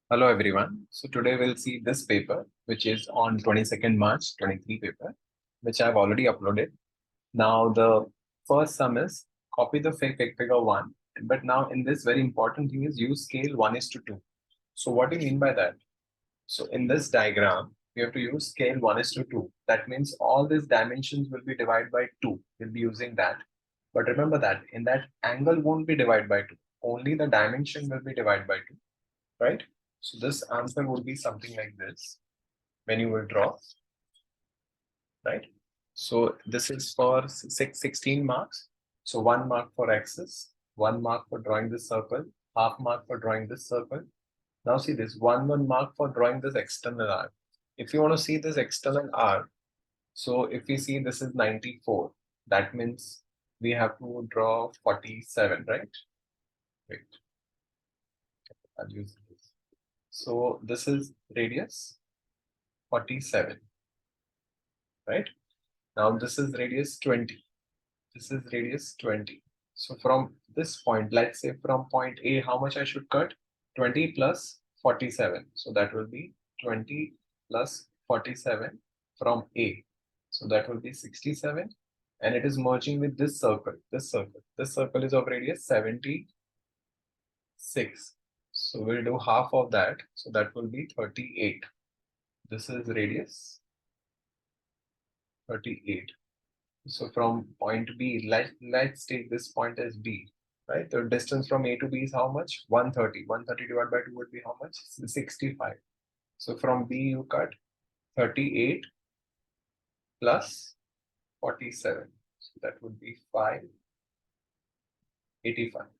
Hello everyone. So today we'll see this paper, which is on 22nd March 23 paper, which I've already uploaded. Now the first sum is copy the figure 1, but now in this very important thing is use scale 1:2. So what do you mean by that? So in this diagram, we have to use scale 1:2. That means all these dimensions will be divided by 2. We'll be using that. But remember that in that angle won't be divided by 2. Only the dimension will be divided by 2, right? So this answer would be something like this when you will draw, right? So this is for 16 marks. So 1 mark for axis, 1 mark for drawing this circle, half mark for drawing this circle. Now see this, 1 mark for drawing this external arc. If you want to see this external arc, so if we see this is 94, that means we have to draw 47, right? Wait, I'll use this. So this is radius 47, right? Now this is radius 20. This is radius 20. So from this point, let's say from point A, how much I should cut? 20 plus 47. So that will be 20 plus 47 from A. So that will be 67. And it is merging with this circle. This circle. This circle is of radius 76. So we'll do half of that. So that will be 38. This is radius 38. So from point B, let's take this point as B, right? The distance from A to B is how much? 130. 130 divided by 2 would be how much? 65. So from B you cut 38 plus 47. So that would be 585.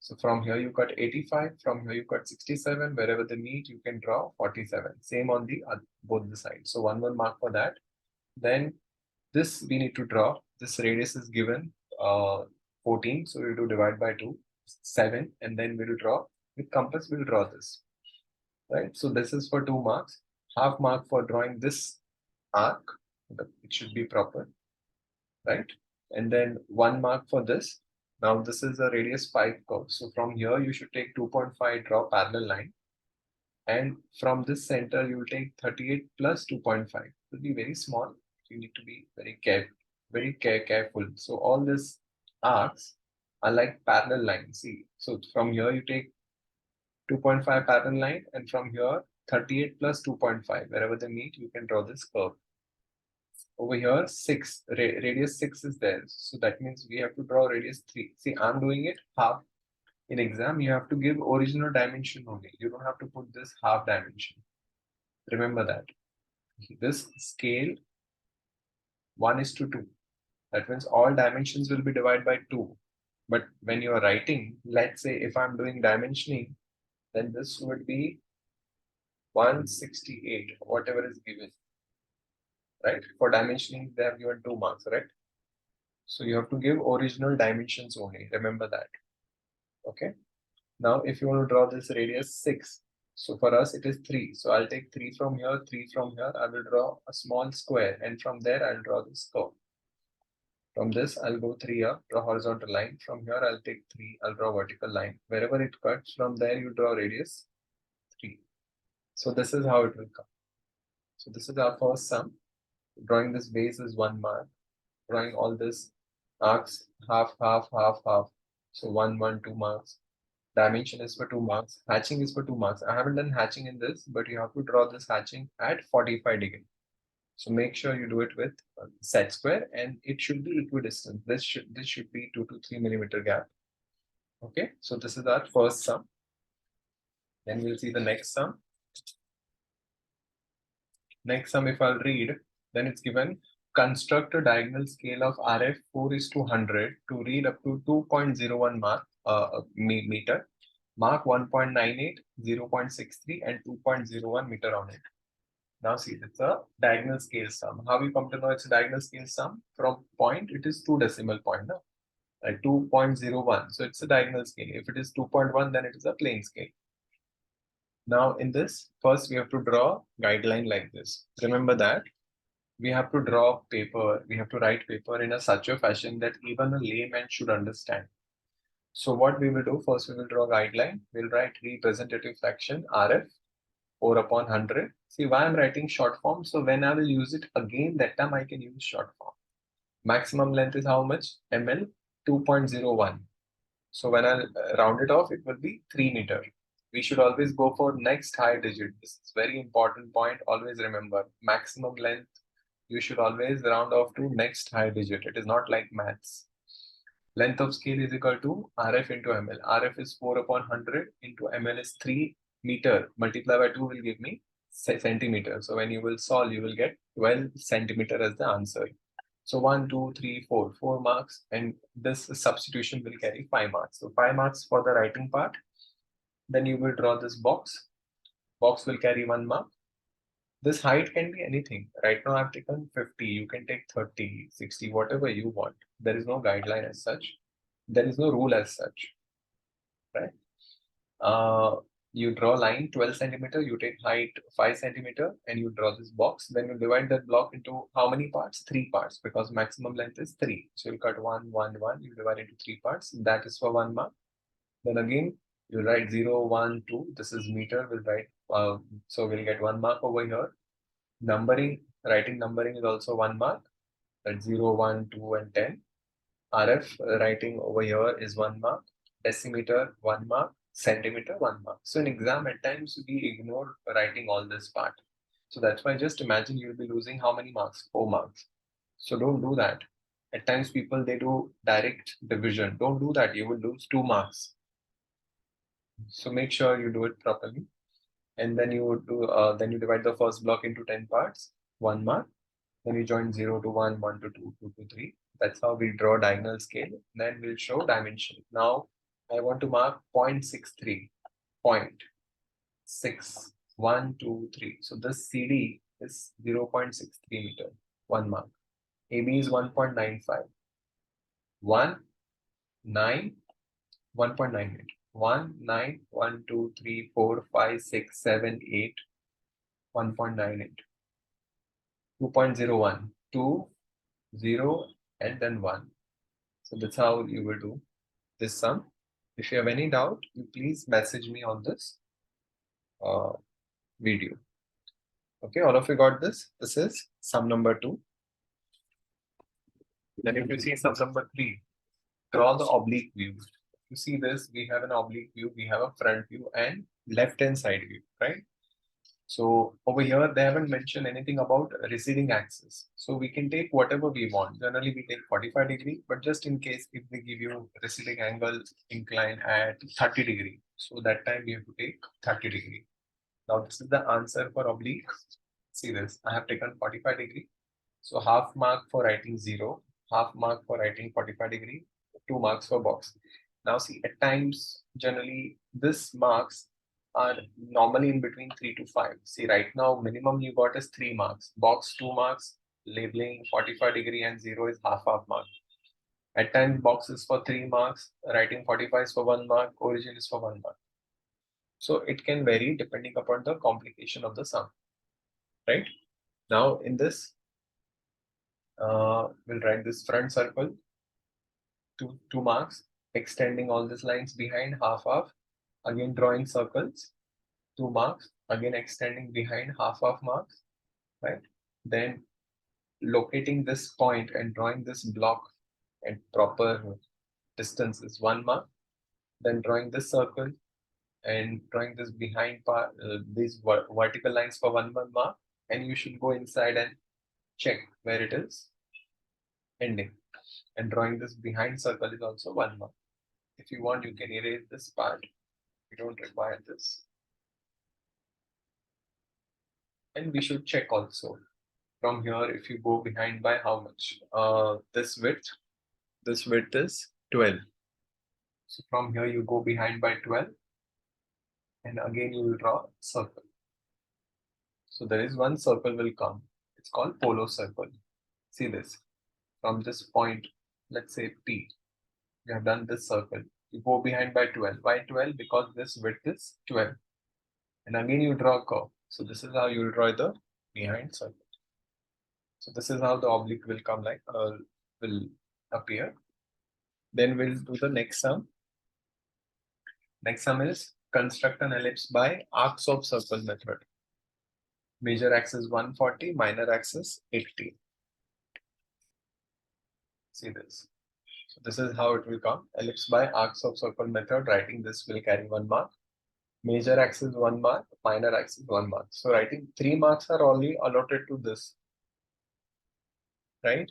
So from here you cut 85, from here you cut 67. Wherever they meet, you can draw 47. Same on the both the sides. So 1 mark for that. Then this we need to draw. This radius is given 14, so we'll do divide by 2, 7, and then we'll draw with compass. We'll draw this, right? So this is for 2 marks. Half mark for drawing this arc. It should be proper, right? And then 1 mark for this. Now this is a radius 5 curve. So from here you should take 2.5, draw parallel line, and from this center you will take 38 plus 2.5. It will be very small. You need to be very careful. So all these arcs are like parallel lines. See, so from here you take 2.5 parallel line, and from here 38 plus 2.5. Wherever they meet, you can draw this curve. Over here, 6, radius 6 is there. So that means we have to draw radius 3. See, I'm doing it half. In exam, you have to give original dimension only. You don't have to put this half dimension. Remember that. This scale 1:2. That means all dimensions will be divided by 2. But when you are writing, let's say if I'm doing dimensioning, then this would be 168, whatever is given, right? For dimensioning, they have given 2 marks, right? So you have to give original dimensions only. Remember that. Okay. Now, if you want to draw this radius 6, so for us it is 3. So I'll take 3 from here, 3 from here. I will draw a small square, and from there I'll draw this curve. From this, I'll go 3 here, draw horizontal line. From here, I'll take 3, I'll draw vertical line. Wherever it cuts, from there you draw radius 3. So this is how it will come. So this is our first sum. Drawing this base is 1 mark. Drawing all this arcs, half, half, half, half. So 1, 1, 2 marks. Dimension is for 2 marks. Hatching is for 2 marks. I haven't done hatching in this, but you have to draw this hatching at 45 degrees. So make sure you do it with set square, and it should be equidistant. This should be 2 to 3 millimeter gap. Okay, so this is our first sum. Then we'll see the next sum. Next sum, if I'll read, then it's given construct a diagonal scale of RF 4:100 to read up to 2.01 meter. Mark 1.98, 0.63, and 2.01 meter on it. Now see, it's a diagonal scale sum. How you come to know it's a diagonal scale sum? From point, it is 2 decimal point, no? Like 2.01. So it's a diagonal scale. If it is 2.1, then it is a plane scale. Now in this, first we have to draw guideline like this. Remember that we have to draw paper, we have to write paper in such a fashion that even a layman should understand. So what we will do, first we will draw guideline. We'll write representative fraction RF. 4 upon 100. See why I'm writing short form. So when I will use it again, that time I can use short form. Maximum length is how much? ml 2.01. So when I round it off, it will be 3 meter. We should always go for next high digit. This is very important point. Always remember maximum length. You should always round off to next high digit. It is not like maths. Length of scale is equal to RF into ml. RF is 4 upon 100 into ml is 3 meter. Multiply by 2 will give me centimeter. So when you will solve, you will get 12 centimeter as the answer. So 1, 2, 3, 4, 4 marks, and this substitution will carry 5 marks. So 5 marks for the writing part. Then you will draw this box. Box will carry 1 mark. This height can be anything. Right now I've taken 50. You can take 30, 60, whatever you want. There is no guideline as such. There is no rule as such, right? You draw line 12 centimeter, you take height 5 centimeter, and you draw this box. Then you divide that block into how many parts? 3 parts, because maximum length is 3. So you cut 1, 1, 1, you divide into 3 parts. That is for 1 mark. Then again, you write 0, 1, 2. This is meter. We'll write, so we'll get 1 mark over here. Numbering, writing numbering is also 1 mark. That's 0, 1, 2, and 10. RF writing over here is 1 mark. Decimeter 1 mark. Centimeter 1 mark. So in exam at times we ignore writing all this part. So that's why just imagine you'll be losing how many marks? 4 marks. So don't do that. At times people they do direct division. Don't do that. You will lose 2 marks. So make sure you do it properly. And then you do then you divide the first block into 10 parts, 1 mark. Then you join 0 to 1, 1 to 2, 2 to 3. That's how we draw diagonal scale. Then we'll show dimension. Now I want to mark 0.63. 0.6. 1, 2, 3. So this CD is 0.63 meter. 1 mark. AB is 1.95. 1, 9, 1.98. 1, 9, 1, 2, 3, 4, 5, 6, 7, 8, 1.98. 2.01. 2, 0, and then 1. So that's how you will do this sum. If you have any doubt, you please message me on this video. Okay, all of you got this? This is sum number 2. Then if you see sum number 3, draw the oblique view. You see this, we have an oblique view, we have a front view and left-hand side view, right? So over here, they haven't mentioned anything about receding axis. So we can take whatever we want. Generally, we take 45 degree, but just in case if they give you receding angle incline at 30 degree, so that time we have to take 30 degree. Now this is the answer for oblique. See this, I have taken 45 degree. So half mark for writing 0, half mark for writing 45 degree, 2 marks for box. Now see, at times, generally, this marks are normally in between 3 to 5. See, right now, minimum you got is 3 marks. Box 2 marks, labeling 45 degree and 0 is half mark. At times, box is for 3 marks, writing 45 is for 1 mark, origin is for 1 mark. So it can vary depending upon the complication of the sum, right? Now in this, we'll write this front circle, 2 marks, extending all these lines behind half, again drawing circles, 2 marks, again extending behind half marks, right? Then locating this point and drawing this block at proper distance is 1 mark. Then drawing this circle and drawing this behind part, these vertical lines for 1 mark, and you should go inside and check where it is ending. And drawing this behind circle is also 1 mark. If you want, you can erase this part. You don't require this. And we should check also from here if you go behind by how much. This width is 12. So from here you go behind by 12, and again you will draw a circle. So there is one circle will come. It's called polo circle. See this. From this point, let's say P, you have done this circle. You go behind by 12. Why 12? Because this width is 12. And again you draw a curve. So this is how you will draw the behind circle. So this is how the oblique will come like, will appear. Then we'll do the next sum. Next sum is construct an ellipse by arcs of circle method. Major axis 140, minor axis 80. See this. So this is how it will come. Ellipse by arcs of circle method. Writing this will carry 1 mark. Major axis 1 mark, minor axis 1 mark. So writing 3 marks are only allotted to this, right?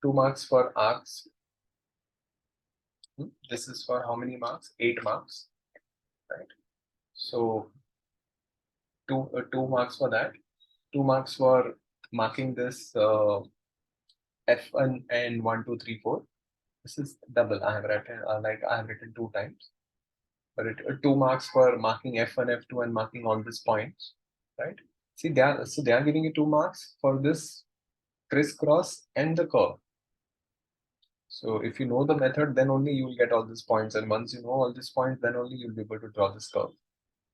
2 marks for arcs. This is for how many marks? 8 marks, right? So 2 marks for that. 2 marks for marking this F1 and 1, 2, 3, 4. This is double. I have written I have written 2 times. But 2 marks for marking F1, F2 and marking all these points, right? See, they are giving you 2 marks for this crisscross and the curve. So if you know the method, then only you will get all these points. And once you know all these points, then only you'll be able to draw this curve.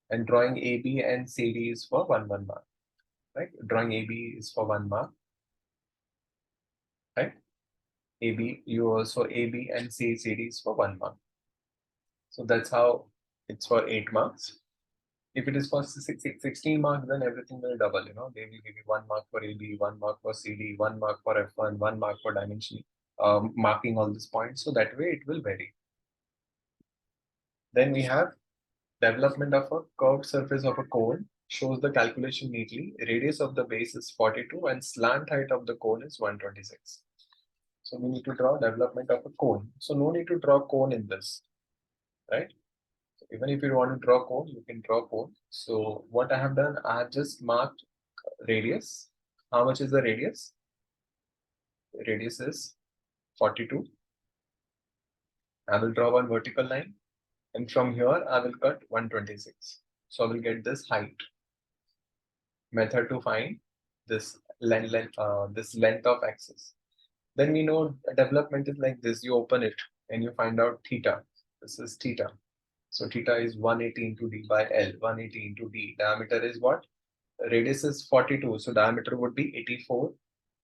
And drawing AB and CD is for 1 mark, right? Drawing AB is for 1 mark, right? AB, you also AB and CD is for 1 mark. So that's how it's for 8 marks. If it is for 16 marks, then everything will double, you know. They will give you 1 mark for AB, 1 mark for CD, 1 mark for F1, 1 mark for dimension, marking all these points. So that way it will vary. Then we have development of a curved surface of a cone. Shows the calculation neatly. Radius of the base is 42 and slant height of the cone is 126. So we need to draw development of a cone. So no need to draw cone in this, right? So even if you want to draw cone, you can draw cone. So what I have done, I have just marked radius. How much is the radius? The radius is 42. I will draw one vertical line, and from here I will cut 126. So I will get this height. Method to find this length of axis. Then we know development is like this. You open it and you find out theta. This is theta. So theta is 180 into d by L. 180 into d. Diameter is what? Radius is 42. So diameter would be 84.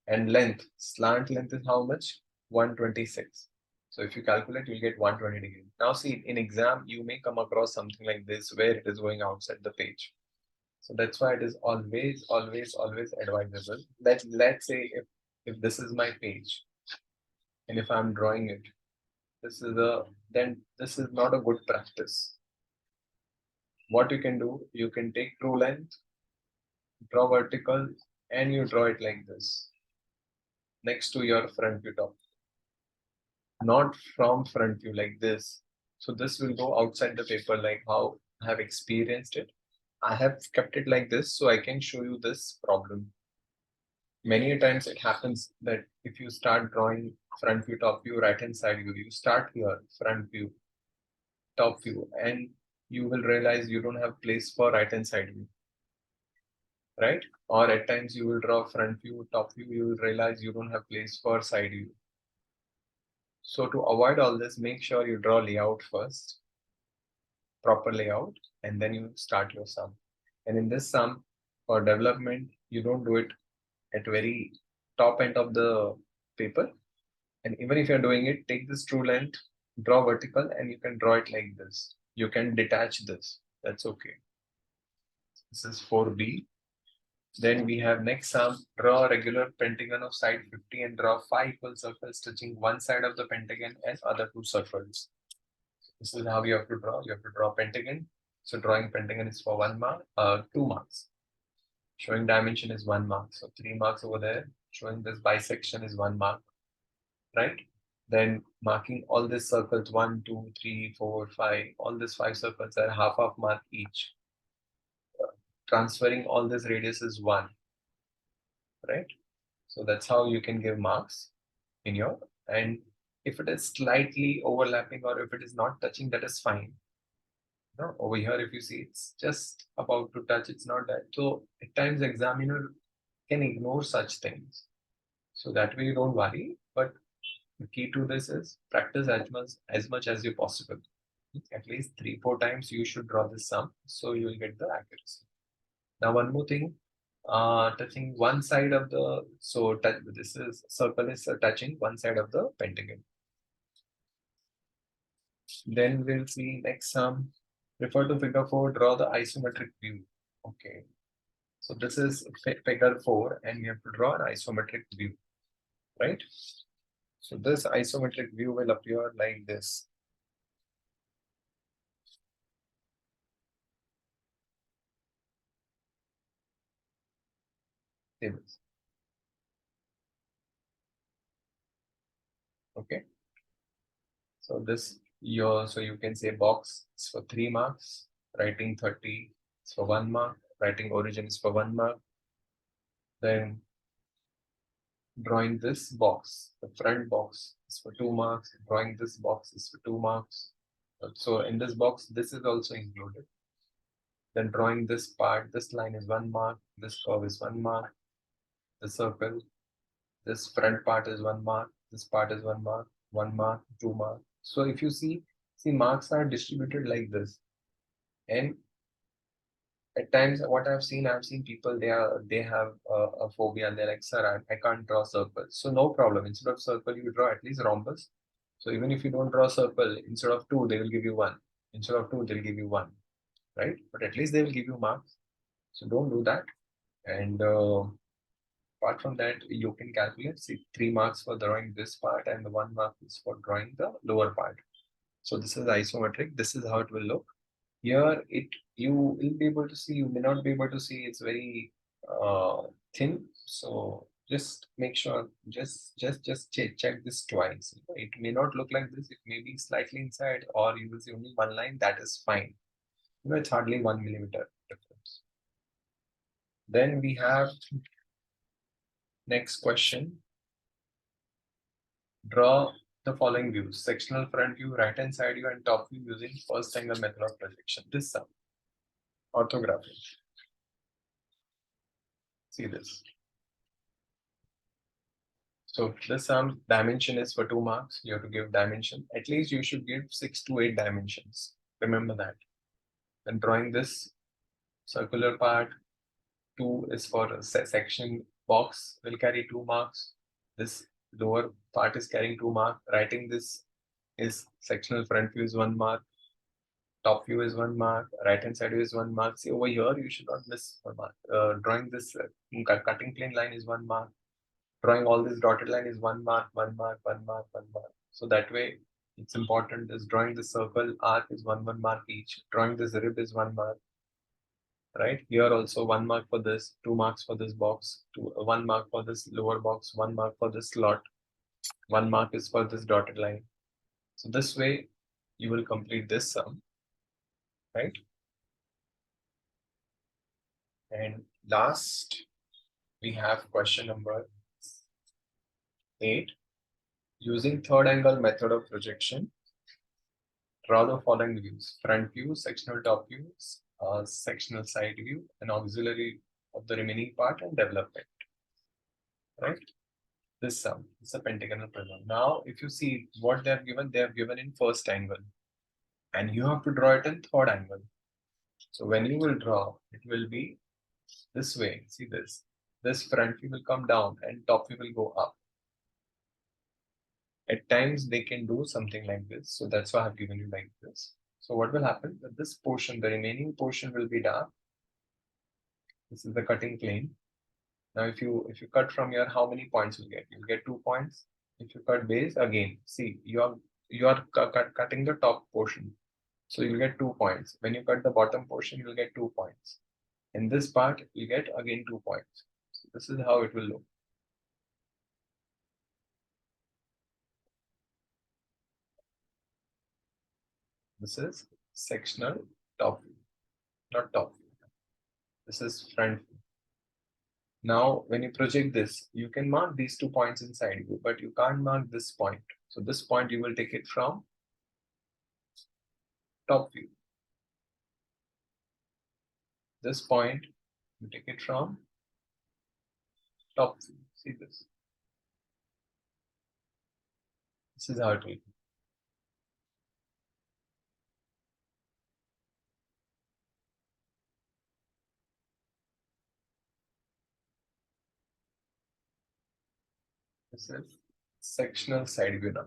And length, slant length is how much? 126. So if you calculate, you'll get 120 degrees. Now see, in exam, you may come across something like this where it is going outside the page. So that's why it is always advisable that let's say if this is my page and if I'm drawing it, then this is not a good practice. What you can do, you can take true length, draw vertical, and you draw it like this next to your front view top. Not from front view like this. So this will go outside the paper like how I have experienced it. I have kept it like this so I can show you this problem. Many times it happens that if you start drawing front view, top view, right hand side view, you start here, front view, top view, and you will realize you don't have place for right hand side view, right? Or at times you will draw front view, top view, you will realize you don't have place for side view. So to avoid all this, make sure you draw layout first, proper layout, and then you start your sum. And in this sum, for development, you don't do it at very top end of the paper. And even if you're doing it, take this true length, draw vertical, and you can draw it like this. You can detach this. That's okay. This is 4B. Then we have next sum, draw a regular pentagon of side 50 and draw 5 equal circles touching one side of the pentagon and other 2 circles. This is how you have to draw. You have to draw pentagon. So drawing pentagon is for 1 mark, 2 marks. Showing dimension is 1 mark. So 3 marks over there. Showing this bisection is 1 mark, right? Then marking all these circles, 1, 2, 3, 4, 5, all these 5 circles are half mark each. Transferring all this radius is 1, right? So that's how you can give marks in your, and if it is slightly overlapping or if it is not touching, that is fine. No, over here, if you see it's just about to touch, it's not that. So at times examiner can ignore such things. So that way you don't worry, but the key to this is practice as much as you possible. At least 3-4 times you should draw this sum, so you will get the accuracy. Now one more thing, touching one side of the, so this is circle is touching one side of the pentagon. Then we'll see next sum. Refer to figure 4, draw the isometric view. Okay. So this is figure 4, and we have to draw an isometric view, right? So this isometric view will appear like this. See this. Okay. So this so you can say box is for 3 marks, writing 30 is for 1 mark, writing origin is for 1 mark. Then drawing this box, the front box is for 2 marks, drawing this box is for 2 marks. So in this box, this is also included. Then drawing this part, this line is 1 mark, this curve is 1 mark, the circle, this front part is 1 mark, this part is 1 mark, 1 mark, 2 mark. So if you see marks are distributed like this. And at times what I've seen people, they have a phobia, and they're like, sir, I can't draw circles. So no problem. Instead of circle, you draw at least rhombus. So even if you don't draw circle, instead of 2, they will give you 1. Instead of 2, they'll give you 1, right? But at least they will give you marks. So don't do that. And apart from that, you can calculate, see, 3 marks for drawing this part, and the 1 mark is for drawing the lower part. So this is isometric. This is how it will look. Here, you will be able to see, you may not be able to see, it's very thin. So just make sure, just check this twice. It may not look like this. It may be slightly inside, or you will see only 1 line. That is fine. It's hardly 1 millimeter difference. Then we have next question. Draw the following views: sectional front view, right hand side view, and top view using first angle method of projection. This sum. Orthographic. See this. So this sum dimension is for 2 marks. You have to give dimension. At least you should give 6 to 8 dimensions. Remember that. Then drawing this circular part, 2 is for a section box, will carry 2 marks. This lower part is carrying 2 marks. Writing this is sectional front view is 1 mark. Top view is 1 mark. Right hand side view is 1 mark. See over here, you should not miss 1 mark. Drawing this cutting plane line is 1 mark. Drawing all this dotted line is 1 mark, 1 mark, 1 mark, 1 mark. So that way, it's important is drawing the circle arc is 1 mark each. Drawing this rib is 1 mark, right? Here also 1 mark for this, 2 marks for this box, 1 mark for this lower box, 1 mark for this slot, 1 mark is for this dotted line. So this way, you will complete this sum, right? And last, we have question number 8. Using third angle method of projection, draw the following views: front view, sectional top views, sectional side view, an auxiliary of the remaining part, and development. Right? This sum is a pentagonal prism. Now, if you see what they have given in first angle, and you have to draw it in third angle. So when you will draw, it will be this way. See this. This front view will come down, and top view will go up. At times they can do something like this. So that's why I have given you like this. So what will happen? That this portion, the remaining portion will be dark. This is the cutting plane. Now if you cut from here, how many points you'll get? You'll get 2 points. If you cut base, again, see, you are cutting the top portion. So you'll get 2 points. When you cut the bottom portion, you'll get 2 points. In this part, you get again 2 points. So this is how it will look. This is sectional top view, not top view. This is front view. Now, when you project this, you can mark these 2 points inside you, but you can't mark this point. So this point, you will take it from top view. This point, you take it from top view. See this. This is how it will be. This is sectional side view now.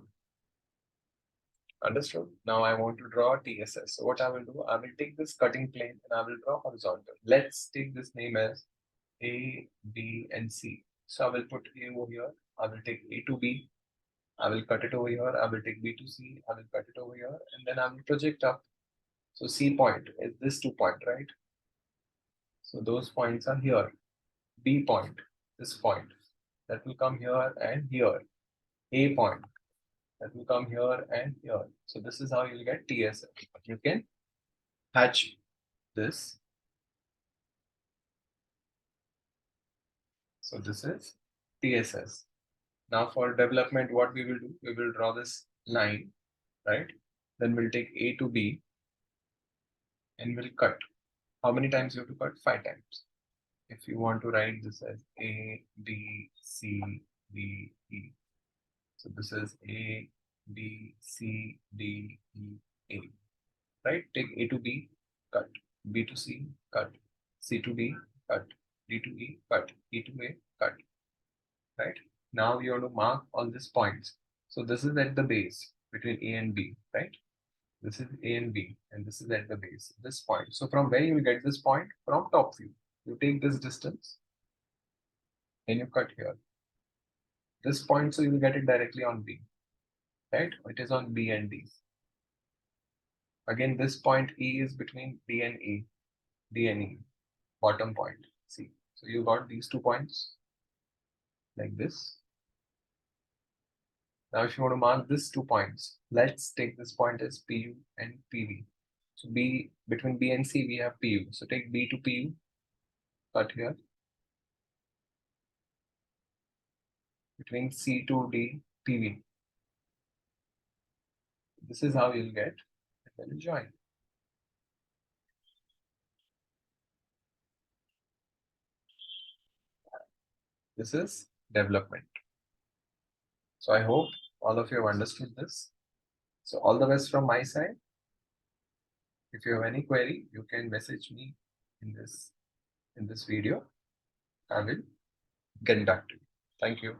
Understood? Now I want to draw TSS. So what I will do, I will take this cutting plane and I will draw horizontal. Let's take this name as A, B, and C. So I will put A over here. I will take A to B. I will cut it over here. I will take B to C. I will cut it over here, and then I will project up. So C point is this 2 point, right? So those points are here. B point, this point, that will come here and here. A point, that will come here and here. So this is how you'll get TSS. You can hatch this. So this is TSS. Now for development, what we will do, we will draw this line, right? Then we'll take A to B and we'll cut. How many times you have to cut? 5 times. If you want to write this as A, B, C, D, E. So this is A, B, C, D, E, A. Right? Take A to B, cut. B to C, cut. C to D, cut. D to E, cut. E to A, cut. Right? Now you have to mark all these points. So this is at the base between A and B, right? This is A and B, and this is at the base, this point. So from where you will get this point? From top view. You take this distance and you cut here. This point, so you will get it directly on B, right? It is on B and D. Again, this point E is between D and E, D and E, bottom point, C. So you got these 2 points like this. Now, if you want to mark these 2 points, let's take this point as PU and PV. So B, between B and C, we have PU. So take B to PU, cut here. Between C to D, PV. This is how you'll get, and then you join. This is development. So I hope all of you have understood this. So all the best from my side. If you have any query, you can message me in this video. I will get back to you. Thank you.